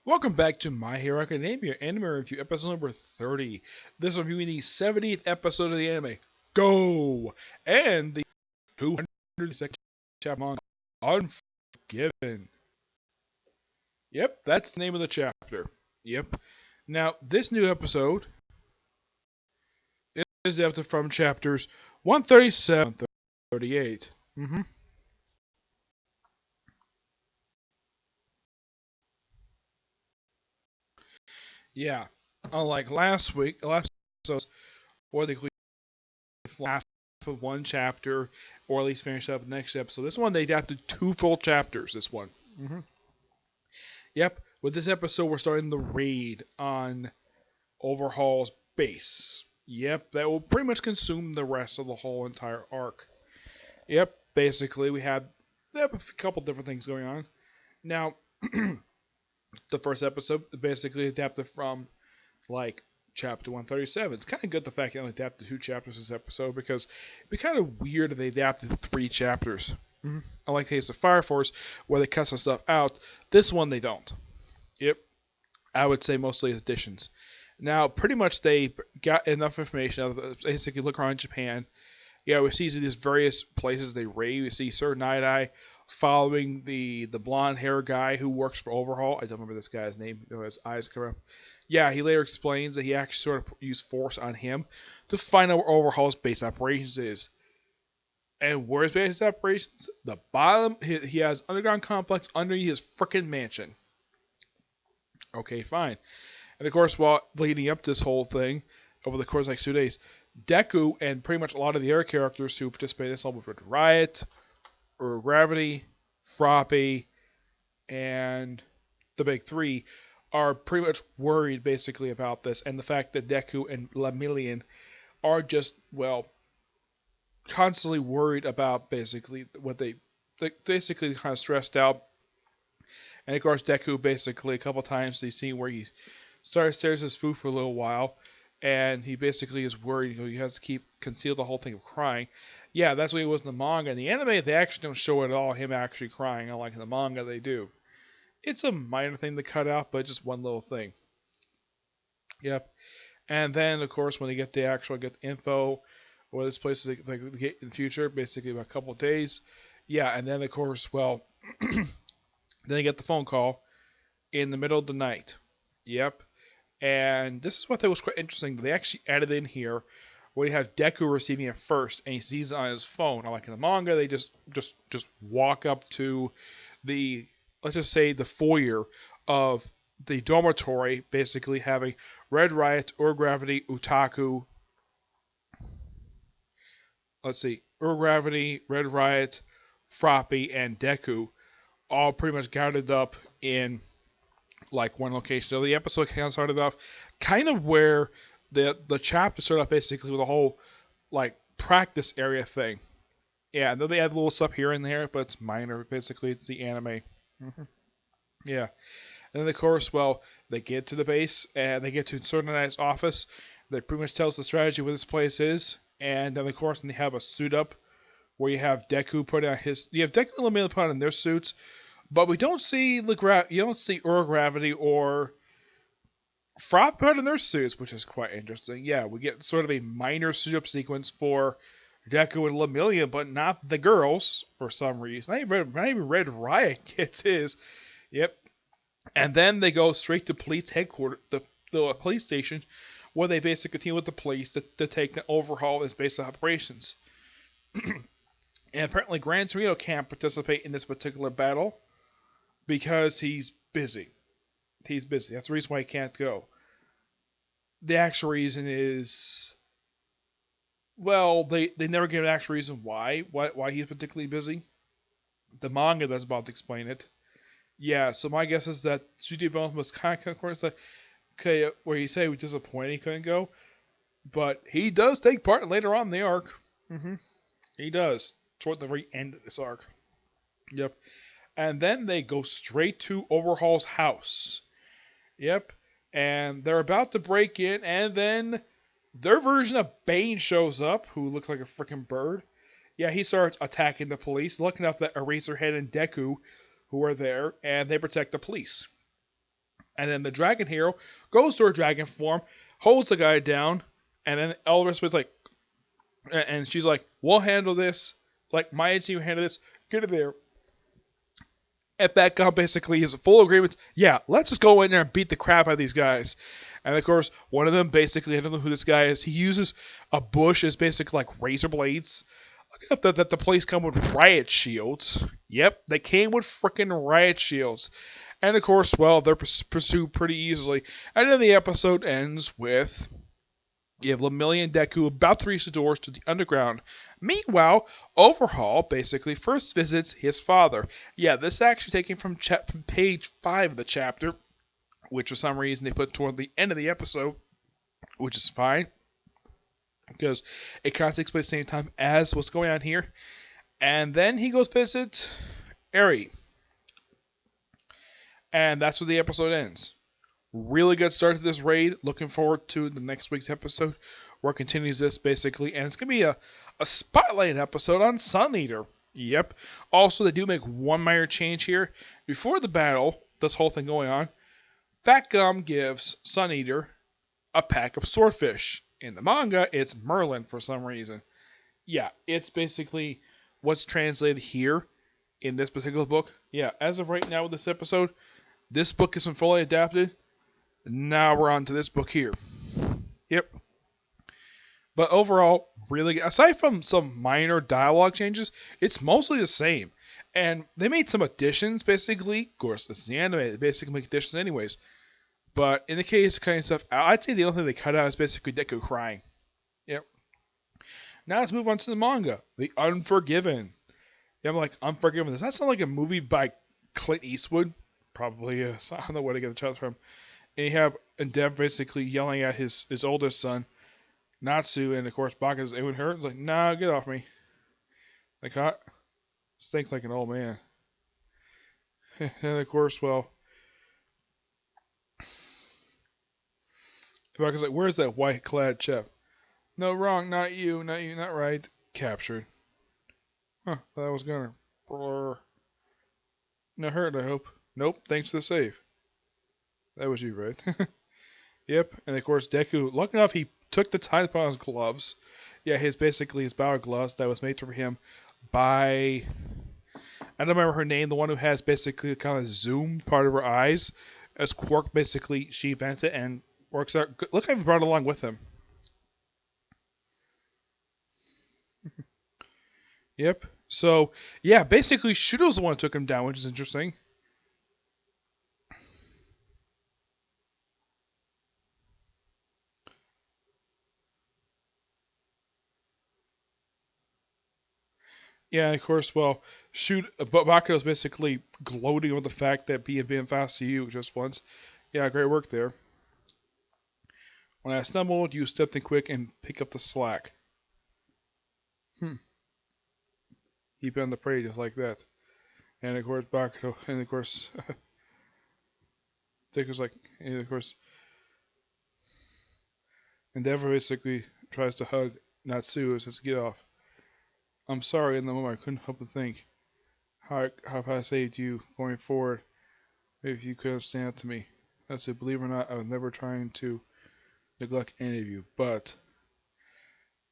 Welcome back to My Hero Academia Anime Review, episode number 30. This will be the 70th episode of the anime. Go! And the 202nd chapter on Unforgiven. Yep, that's the name of the chapter. Yep. Now, this new episode is adapted from chapters 137 and 38. Yeah. Unlike last episodes, where they half of one chapter, or at least finish up the next episode. This one they adapted two full chapters. This one. hmm Yep. With this episode, we're starting the raid on Overhaul's base. Yep, that will pretty much consume the rest of the whole entire arc. Yep, basically we had a couple different things going on. Now, the first episode basically adapted from like chapter 137. It's kind of good the fact they only adapted two chapters this episode because it'd be kind of weird if they adapted three chapters. Unlike Taste of Fire Force, where they cut some stuff out, this one they don't. Yep, I would say mostly additions. Now, pretty much they got enough information out of basically look around Japan. Yeah, we see these various places they raid. We see Sir Night Eye following the blonde hair guy who works for Overhaul. I don't remember this guy's name. His eyes come up. Yeah, he later explains that he actually sort of used force on him to find out where Overhaul's base operations is. And where's base operations? The bottom. He has underground complex underneath his frickin' mansion. Okay, fine. And of course, while leading up to this whole thing, over the course of like 2 days, Deku and pretty much a lot of the other characters who participate in this level, with Riot, or Gravity, Froppy, and the Big Three, are pretty much worried basically about this and the fact that Deku and Lemillion are just, well, constantly worried about basically what they basically kind of stressed out. And of course, Deku basically a couple times they see where he started stares his food for a little while, and he basically is worried. He has to keep conceal the whole thing of crying. Yeah, that's what he was in the manga. In the anime, they actually don't show it at all. Him actually crying, unlike in the manga, they do. It's a minor thing to cut out, but just one little thing. Yep. And then, of course, when they get the actual get the info where this place is like get in the future, basically about a couple of days. Yeah, and then of course, well, then they get the phone call in the middle of the night. Yep. And this is what was quite interesting. They actually added in here where you have Deku receiving it first, and he sees it on his phone. Like in the manga, they just walk up to the, let's just say, the foyer of the dormitory, basically having Red Riot, Ur Gravity, Utaku. Let's see, Ur Gravity, Red Riot, Froppy, and Deku all pretty much gathered up in like one location. So the episode kind of started off kind of where the chapter started off basically with a whole like practice area thing. Yeah, and then they add little stuff here and there, but it's minor. Basically, it's the anime. hmm Yeah, and then of course, well, they get to the base and they get to Sordenized office. That pretty much tells the strategy where this place is, and then of course, they have a suit up where you have Deku put on his. You have Deku and Lamela put on their suits, but we don't see you don't see Ur Gravity or Frop put in their suits, which is quite interesting. Yeah, we get sort of a minor suit up sequence for Deku and Lemillion, but not the girls for some reason. Not even Red Riot gets his. Yep. And then they go straight to police headquarters, the police station, where they basically team with the police to take the overhaul of his base of operations. And apparently Gran Torino can't participate in this particular battle because he's busy. He's busy. That's the reason why he can't go. The actual reason is, well, they never give an actual reason why he's particularly busy. The manga that's about to explain it. Yeah, so my guess is that Studio Development was kind of concordant like, okay, where he said he was disappointed he couldn't go, but he does take part later on in the arc. hmm He does toward the very end of this arc. Yep. And then they go straight to Overhaul's house. Yep. And they're about to break in, and then their version of Bane shows up, who looks like a freaking bird. Yeah, he starts attacking the police. Lucky enough that Eraserhead and Deku, who are there, and they protect the police. And then the dragon hero goes to her dragon form, holds the guy down, and then Elvis was like, and she's like, "We'll handle this. Like my team handle this. Get it there." And that guy basically is full agreement. Yeah, let's just go in there and beat the crap out of these guys. And of course, one of them basically, I don't know who this guy is. He uses a bush as basically like razor blades. Look at that the place come with riot shields. Yep, they came with freaking riot shields. And of course, well, they're pursued pretty easily. And then the episode ends with you have Lemillion and Deku about to reach the doors to the underground. Meanwhile, Overhaul basically first visits his father. Yeah, this is actually taken from page 5 of the chapter, which for some reason they put toward the end of the episode, which is fine because it kind of takes place at the same time as what's going on here. And then he goes visit Eri, and that's where the episode ends. Really good start to this raid. Looking forward to the next week's episode where it continues this basically. And it's going to be a spotlight episode on Sun Eater. Yep. Also, they do make one minor change here. Before the battle, this whole thing going on, Fat Gum gives Sun Eater a pack of swordfish. In the manga, it's Merlin for some reason. Yeah, it's basically what's translated here in this particular book. Yeah, as of right now with this episode, this book isn't fully adapted. Now we're on to this book here. Yep. But overall, really, aside from some minor dialogue changes, it's mostly the same. And they made some additions, basically. Of course, it's the anime. They basically make additions anyways. But in the case of cutting stuff out, I'd say the only thing they cut out is basically Deku crying. Yep. Now let's move on to the manga. The Unforgiven. Yeah, I'm like, Unforgiven. Does that sound like a movie by Clint Eastwood? Probably is. I don't know where to get the title from. And you have Endeavor basically yelling at his oldest son, Natsu, and of course Baka's, it would hurt. It's like, nah, get off me. Like, hot. Stinks like an old man. And of course, well, Baka's like, where's that white clad chap? No, wrong, not you, not right. Captured. Huh, thought I was gonna. Brr. No hurt, I hope. Nope, thanks for the save. That was you, right? Yep, and of course Deku, lucky enough he took the time to put on his gloves. Yeah, his power gloves that was made for him by I don't remember her name, the one who has basically kind of zoomed part of her eyes. As Quark basically she invents it and works out. Look, I've brought it along with him. Yep. So yeah, basically Shudo's the one who took him down, which is interesting. Yeah, of course. Well, shoot, but Baku's basically gloating over the fact that being fast to you just once. Yeah, great work there. When I stumbled, you stepped in quick and picked up the slack. Hmm. He on the prey just like that. And of course, Baku, and of course, Dick was like, and of course, Endeavor basically tries to hug Natsu and says, "Get off." I'm sorry. In the moment, I couldn't help but think how I saved you going forward. If you could have stand up to me. I said, believe it or not, I was never trying to neglect any of you. But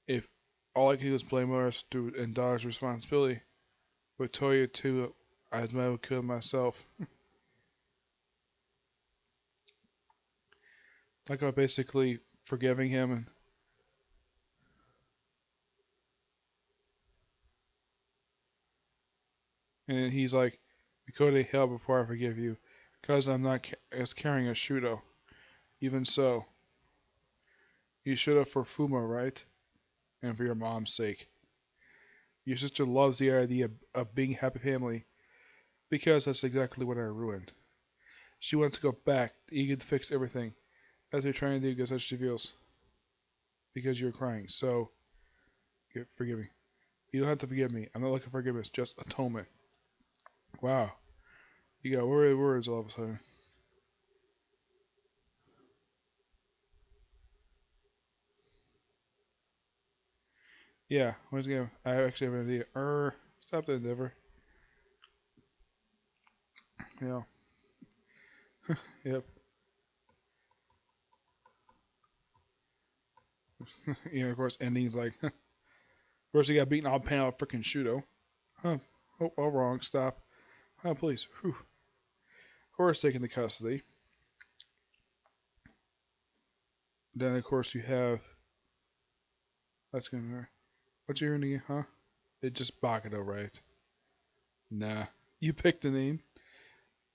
if all I could do was blame others and dodge responsibility, with Toya too, I might have killed myself. Like I basically forgiving him and he's like, we go to hell before I forgive you, because I'm not as carrying a Shudo. Even so, you should have for Fuma, right? And for your mom's sake. Your sister loves the idea of being a happy family, because that's exactly what I ruined. She wants to go back, eager to fix everything. That's what you're trying to do because that's what she feels. Because you're crying. So, forgive me. You don't have to forgive me. I'm not looking for forgiveness, just atonement. Wow. You got words all of a sudden. Yeah, once again, I actually have an idea. Stop that endeavor. Yeah. Yep. Of course, ending's like, of course, he got beaten off panel of freaking Shudo. Huh. Oh, all wrong. Stop. Oh, please. Whew. Of course, taken the custody. Then, of course, you have. That's gonna matter. What's your name, huh? It's just Bakudo, right? Nah. You picked the name.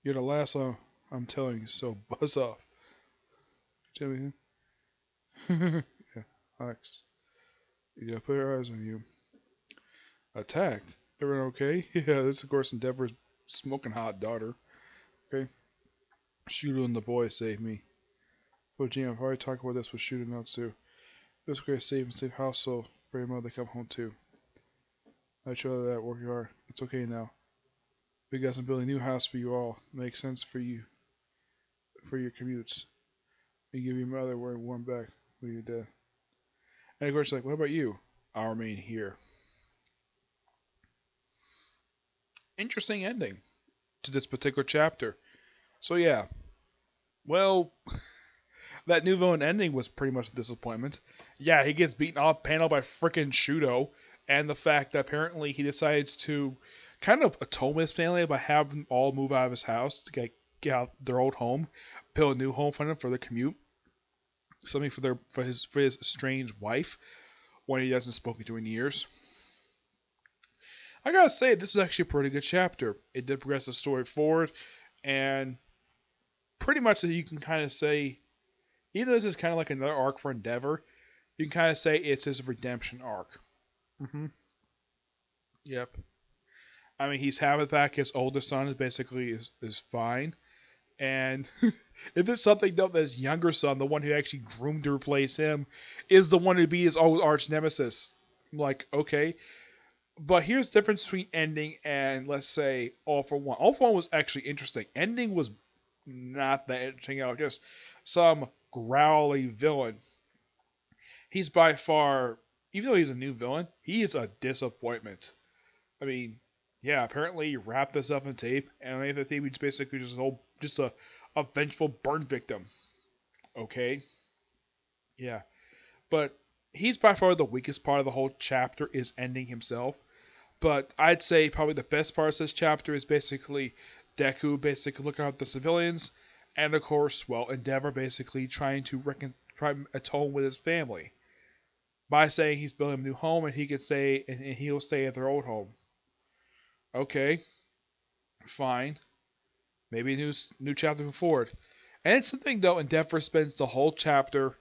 You're the last one I'm telling you, so buzz off. Tell me. Yeah. Alex. You gotta put our eyes on you. Attacked? Everyone okay? Yeah, this, of course, Endeavor's smoking hot daughter. Okay? Shudo and the boy saved me. But Gene, I've already talked about this with Shudo now, too. It was great safe house, so very much they come home, too. I showed that working hard. It's okay now. We got some building a new house for you all. Makes sense for you, for your commutes. And give your mother wearing warm back when you're dead. And of course, like, what about you? I'll remain here. Interesting ending to this particular chapter. So yeah, well, that new villain ending was pretty much a disappointment. Yeah, he gets beaten off panel by frickin' Shudo, and the fact that apparently he decides to kind of atone with his family by having them all move out of his house to get out their old home, build a new home for them for their commute, something for his estranged wife when he hasn't spoken to in years. I gotta say, this is actually a pretty good chapter. It did progress the story forward, and pretty much you can kind of say, even though this is kind of like another arc for Endeavor, you can kind of say it's his redemption arc. Mm-hmm. Yep. I mean, he's having back his oldest son is basically is fine, and if it's something though, that his younger son, the one who actually groomed to replace him, is the one to be his old arch nemesis. I'm like, okay, but here's the difference between ending and, let's say, All for One. All for One was actually interesting. Ending was not that interesting at all. Just some growly villain. He's by far, even though he's a new villain, he is a disappointment. I mean, yeah, apparently he wrapped this up in tape, and I think he's basically just a vengeful burn victim. Okay, yeah, but he's by far the weakest part of the whole chapter is ending himself. But I'd say probably the best part of this chapter is basically Deku basically looking out the civilians, and of course, well, Endeavor basically trying to try to atone with his family by saying he's building a new home, and he could say and he'll stay at their old home. Okay, fine. Maybe a new chapter moving forward. And it's something though, Endeavor spends the whole chapter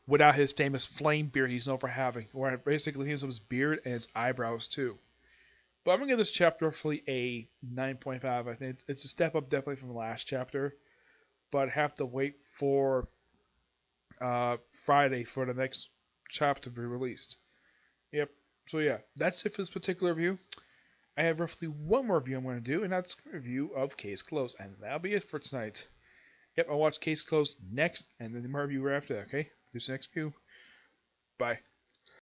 without his famous flame beard he's known for having, where basically he has his beard and his eyebrows too. But I'm gonna give this chapter roughly a 9.5. I think it's a step up definitely from the last chapter, but I have to wait for uh, Friday for the next chapter to be released. Yep. So yeah, that's it for this particular review. I have roughly one more review I'm going to do, and that's a review of Case Closed, and that'll be it for tonight. Yep, I'll watch Case Closed next, and then the more review right after that. Okay, this next review. Bye.